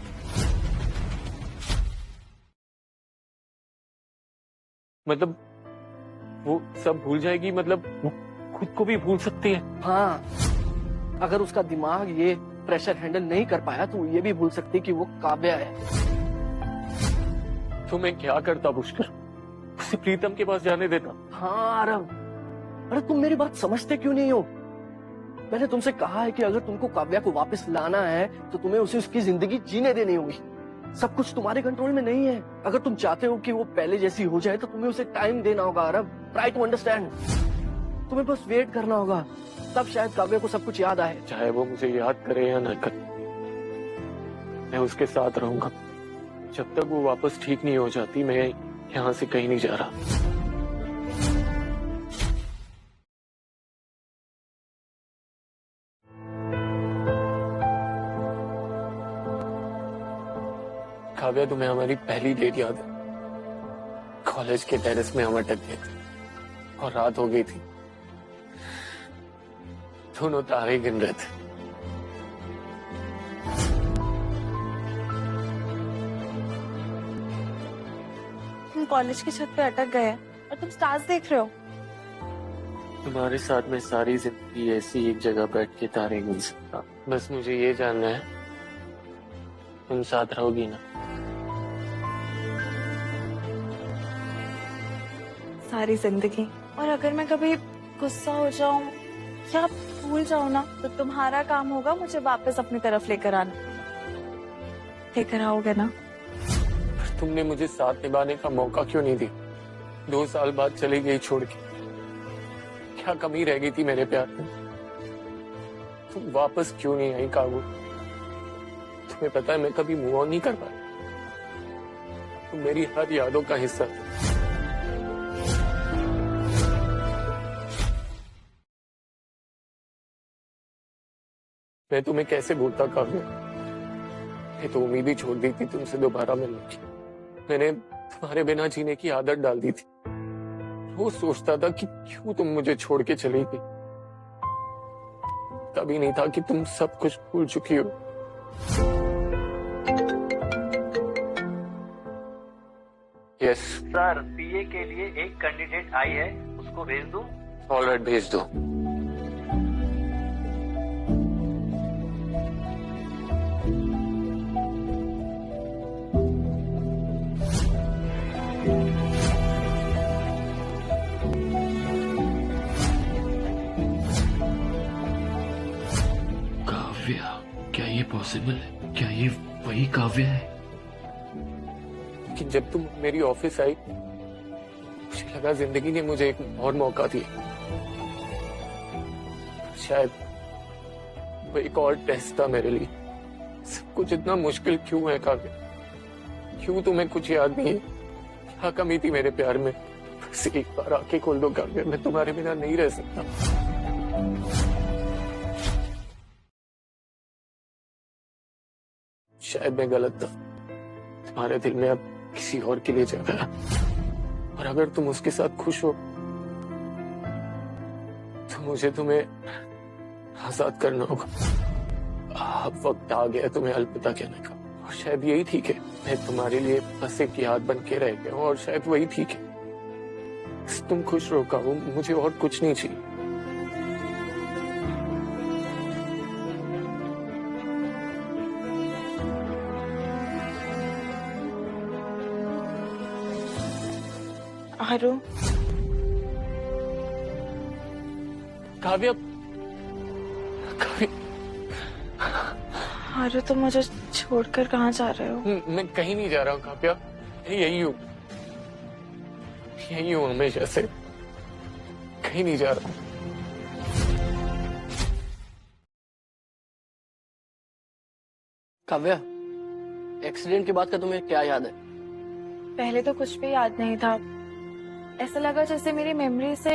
मतलब वो सब भूल जाएगी? मतलब वो खुद को भी भूल सकती है? हाँ, अगर उसका दिमाग ये प्रेशर हैंडल नहीं कर पाया तो ये भी भूल सकती कि वो काव्या है। तो मैं क्या करता पुष्कर? उसे प्रीतम के पास जाने देता? हाँ आरव, अरे तुम मेरी बात समझते क्यों नहीं हो? मैंने तुमसे कहा है कि अगर तुमको काव्या को वापस लाना है तो तुम्हें उसे उसकी जिंदगी जीने देनी होगी। सब कुछ तुम्हारे कंट्रोल में नहीं है। अगर तुम चाहते हो कि वो पहले जैसी हो जाए तो तुम्हें उसे टाइम देना होगा आरव। Try to understand. तुम्हें बस वेट करना होगा, तब शायद काव्या को सब कुछ याद आए। चाहे वो मुझे याद करे या न करे, मैं उसके साथ रहूंगा। जब तक वो वापस ठीक नहीं हो जाती मैं यहाँ से कहीं नहीं जा रहा। काव्या, तुम्हें हमारी पहली डेट याद है? कॉलेज के टेरेस में हम अटक गए थे और रात हो गई थी। दोनों तारे गिन रहे थे। तुम कॉलेज की छत पे अटक गए और तुम स्टार्स देख रहे हो। तुम्हारे साथ में सारी जिंदगी ऐसी एक जगह बैठ के तारे गिन सकता। बस मुझे ये जानना है, तुम साथ रहोगी ना? सारी जिंदगी। और अगर मैं कभी गुस्सा हो जाऊं या भूल जाऊं ना तो तुम्हारा काम होगा मुझे वापस अपनी तरफ लेकर आना। लेकर आओगे ना? तुमने मुझे साथ निभाने का मौका क्यों नहीं दिया? 2 साल बाद चली गई छोड़ के। क्या कमी रह गई थी मेरे प्यार में? तुम वापस क्यों नहीं आई काबू? तुम्हें पता है मैं कभी मूव ऑन नहीं कर पाया। तुम मेरी हर यादों का हिस्सा थे। मैं तुम्हें कैसे भूलता काव्या? मैं तो उम्मीद ही छोड़ दी थी तुमसे दोबारा मिलने की। मैंने तुम्हारे बिना जीने की आदत डाल दी थी। रोज सोचता था कि क्यों तुम मुझे छोड़ के चली गई। तभी नहीं था कि तुम सब कुछ भूल चुकी हो। यस सर, पीए के लिए एक कैंडिडेट आई है, उसको भेज दूं? ऑलराइट, भेज दो। काव्या, क्या ये पॉसिबल है? क्या ये वही काव्या है? कि जब तुम मेरी ऑफिस आई मुझे लगा जिंदगी ने मुझे एक और मौका दिया। शायद वो एक और टेस्ट था मेरे लिए। सब कुछ इतना मुश्किल क्यों है काव्या? क्यों तुम्हें कुछ याद नहीं है? क्या कमी थी मेरे प्यार में? बस एक बार आंखें खोल दो काव्या, मैं तुम्हारे बिना नहीं रह सकता। शायद मैं गलत था। तुम्हारे दिल में अब किसी और के लिए जगह है, और अगर तुम उसके साथ खुश हो तो मुझे तुम्हें आजाद करना होगा। अब वक्त आ गया तुम्हें अलविदा कहने का, और शायद यही ठीक है। मैं तुम्हारे लिए बस एक याद बन के रह गया हूं, और शायद वही ठीक है। तुम खुश रहो काबू, मुझे और कुछ नहीं चाहिए। आरो, काव्या, काव्या, आरो तुम मुझे छोड़कर कहाँ जा रहे हो? मैं कहीं नहीं जा रहा हूँ काव्या, मैं यही हूँ, यही हूँ हमेशा से, कहीं नहीं जा रहा हूँ। काव्या, एक्सीडेंट के बाद का तुम्हें क्या याद है? पहले तो कुछ भी याद नहीं था। ऐसा लगा जैसे मेरी मेमोरी से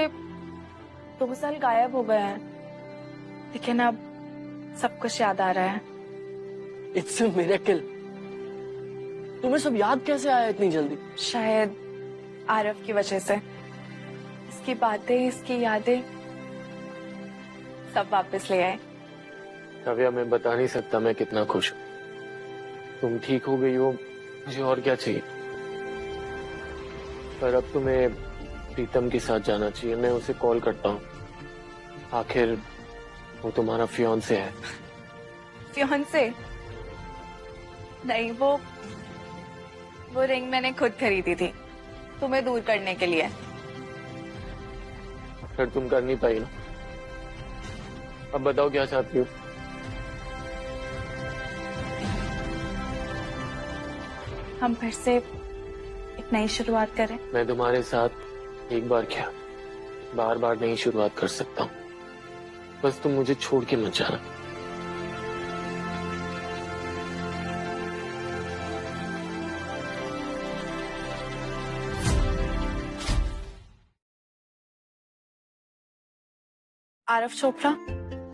2 साल गायब हो गए हैं, लेकिन अब सब कुछ याद आ रहा है। It's a miracle. तुम्हें सब याद कैसे आया इतनी जल्दी? शायद आरव की वजह से। इसकी बातें, इसकी यादें सब वापस ले आए। काव्या, मैं बता नहीं सकता मैं कितना खुश हूँ। तुम ठीक हो गई हो, मुझे और क्या चाहिए। पर अब तुम्हें प्रीतम के साथ जाना चाहिए। मैं उसे कॉल करता हूँ, आखिर वो तुम्हारा फियांसे है। फियांसे? नहीं, वो रिंग मैंने खुद खरीदी थी तुम्हें दूर करने के लिए। फिर तुम कर नहीं पाई ना। अब बताओ क्या चाहती हो? हम फिर से एक नई शुरुआत करें। मैं तुम्हारे साथ एक बार क्या, बार बार नहीं शुरुआत कर सकता हूँ। बस तुम मुझे छोड़ के मत जाना। आरव चोपड़ा,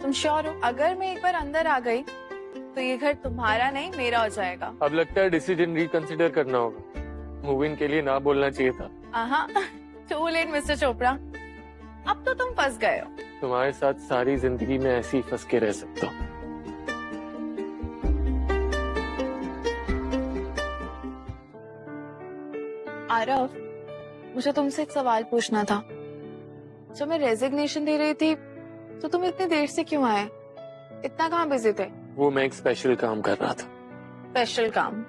तुम श्योर हो? अगर मैं एक बार अंदर आ गई तो ये घर तुम्हारा नहीं मेरा हो जाएगा। अब लगता है डिसीजन रिकंसिडर करना होगा। मूव इन के लिए ना बोलना चाहिए था। टू लेट मिस्टर चोपड़ा, अब तो तुम फंस गए हो। तुम्हारे साथ सारी जिंदगी में ऐसे ही फंस के रह सकता हूँ। आरव, मुझे तुमसे एक सवाल पूछना था। जब मैं रेजिग्नेशन दे रही थी तो तुम इतनी देर से क्यों आए? इतना कहाँ बिजी थे? वो मैं एक स्पेशल काम कर रहा था। स्पेशल काम?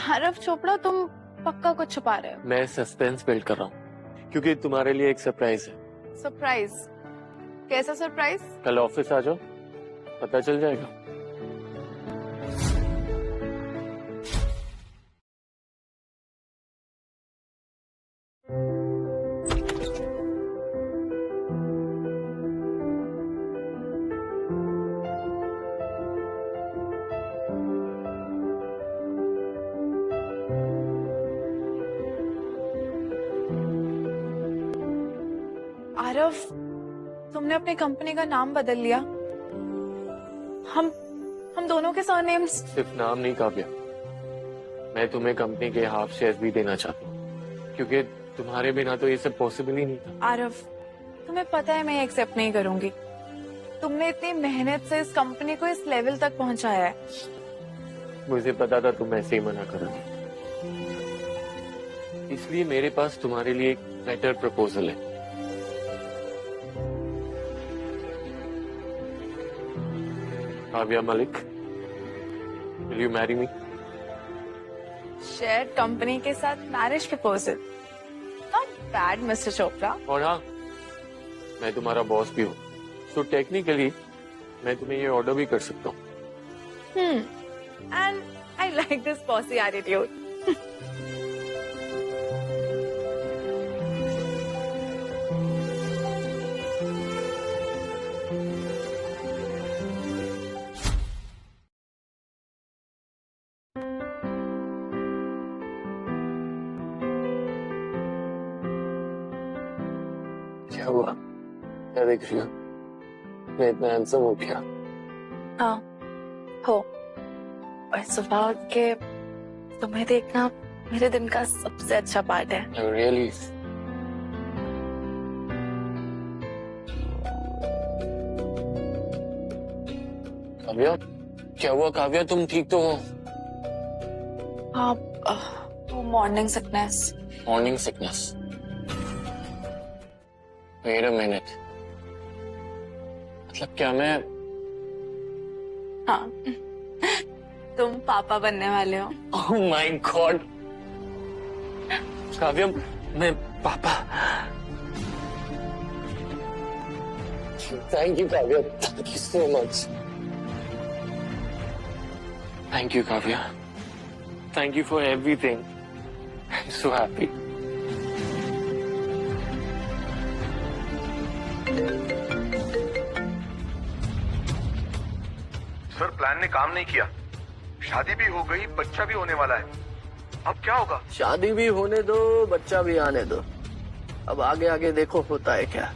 आरव चोपड़ा, तुम पक्का कुछ छुपा रहे हो। मैं सस्पेंस बिल्ड कर रहा हूँ क्योंकि तुम्हारे लिए एक सरप्राइज है। सरप्राइज? कैसा सरप्राइज? कल ऑफिस आ जाओ, पता चल जाएगा। आरव, तुमने अपनी कंपनी का नाम बदल लिया। हम दोनों के सरनेम्स। सिर्फ नाम नहीं काव्या, मैं तुम्हें कंपनी के हाफ शेयर भी देना चाहता हूँ, क्योंकि तुम्हारे बिना तो ये सब पॉसिबल ही नहीं था। आरव, तुम्हें पता है मैं एक्सेप्ट नहीं करूंगी। तुमने इतनी मेहनत से इस कंपनी को इस लेवल तक पहुंचाया है। मुझे पता था तुम ऐसे ही मना करोगे, इसलिए मेरे पास तुम्हारे लिए एक बेटर प्रपोजल है। Kavya Malik, will you marry me? Share company के साथ marriage proposal, not bad mister Chopra. और हाँ, मैं तुम्हारा बॉस भी हूँ, तो टेक्निकली मैं तुम्हें ये ऑर्डर भी कर सकता हूँ। And I like this bossy attitude. क्या हुआ? क्या देख रही हो? मैं इतना हैंडसम हो गया? हाँ हो, और सुबह उठ के तुम्हें देखना मेरे दिन का सबसे अच्छा पार्ट है। रियली? काव्या, क्या हुआ काव्या, तुम ठीक तो हो? हाँ, वो morning sickness. Morning sickness? Wait a minute, मतलब क्या मैं? हाँ, तुम पापा बनने वाले हो। ओह माय गॉड काव्या, मैं पापा? Thank you Kavya, thank you so much. Thank you Kavya, thank you for everything. I am so happy. Sir, plan ने काम नहीं किया। शादी भी हो गई, बच्चा भी होने वाला है। अब क्या होगा? शादी भी होने दो, बच्चा भी आने दो। अब आगे आगे देखो होता है क्या।